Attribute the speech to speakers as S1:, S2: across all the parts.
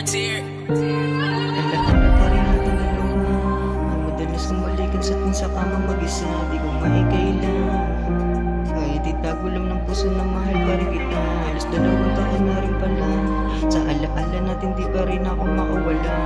S1: Alaala pa rin natin dalawa. Ang madalas kong balikan sa atin sa kama mag-isa. Di ko maikailan. Kahit itago lang ng puso na mahal pa rin kita. Halos 2 taon na rin pala. Sa alaala natin di pa rin ako makawala.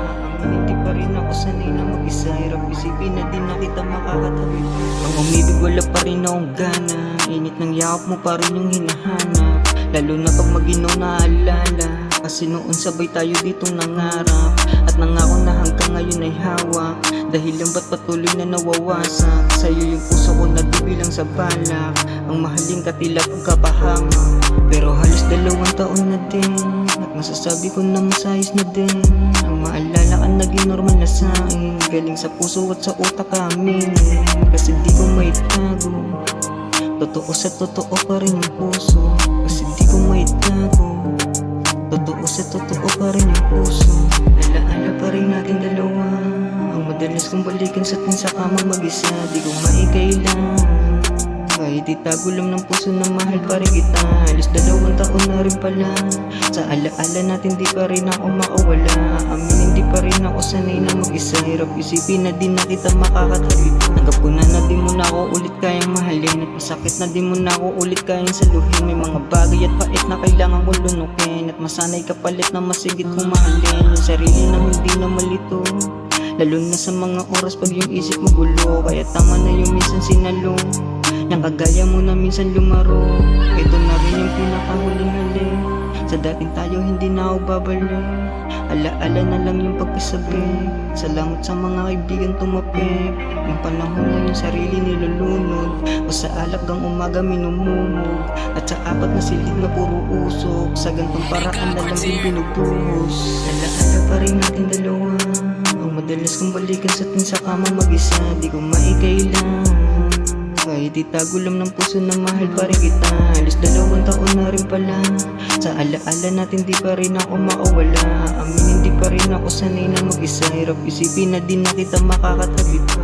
S1: Ang hindi pa rin ako sanay na mag-isa. Hirap isipin na di na kita makakatabi. Ang umibig wala pa rin akong gana. Init ng yakap mo pa rin yung hinahanap. Lalo na pag mag-inaw naalala. Kasi noon sabay tayo ditong nangarap. At nangako na hanggang ngayon ay hawak. Dahil lang ba't patuloy na nawawasak. Sa'yo yung puso ko na bilang sa balak. Ang mahaling katila pagkapahama. Pero halos 2 taon na din. At masasabi ko na masayos na din. Ang maalala ka naging normal na sa'kin. Galing sa puso at sa utak amin. Kasi di ko maitago. Totoo sa totoo pa rin yung puso. Kasi di ko maitago. Totoo sa totoo pa rin yung puso. Alaala pa rin natin dalawa. Ang madalas kong balikan sa atin sa kama mag-isa. Di ko maikailan. Kahit itago lang ng puso na mahal pa rin kita. Halos 2 taon na rin pala. Sa alaala natin di pa rin ako makawala. Amin hindi pa rin ako sanay na mag-isa. Hirap isipin na di na kita makakatabi. Tanggap ko na di mo na ako ulit kayang mahalin. At masakit na di mo na ako ulit kayang saluhin. May mga bagay at pait na kailangan kong lunukin. At masanay kapalit na masigit kong mahalin. Yung sarili na hindi na malito. Lalo na sa mga oras pag yung isip mo gulo. Kaya tama na yung minsan sinalo. Yang kagaya mo na minsan lumaro. Ito na rin yung pinakahuling hali. Sa dating tayo hindi na ako babalik. Alaala na lang yung pagkasabi. Salamat sa mga kaibigan tumapik. Yung panahon na yung sarili nilulunod. O sa alak gang umaga minumumog. At sa 4 na silid na puro usok. Sa gantong paraan na lang din binubuhos. Alaala pa rin natin dalawa. Ang madalas kong balikan sa atin sa kama mag-isa. Di ko maikailan. Kahit itago lang ng puso na mahal pa rin kita. Halos 2 taon na rin pala. Sa alaala natin di pa rin ako makawala. Amin hindi pa rin ako sanay na mag-isa. Hirap isipin na di na kita makakatabi pa.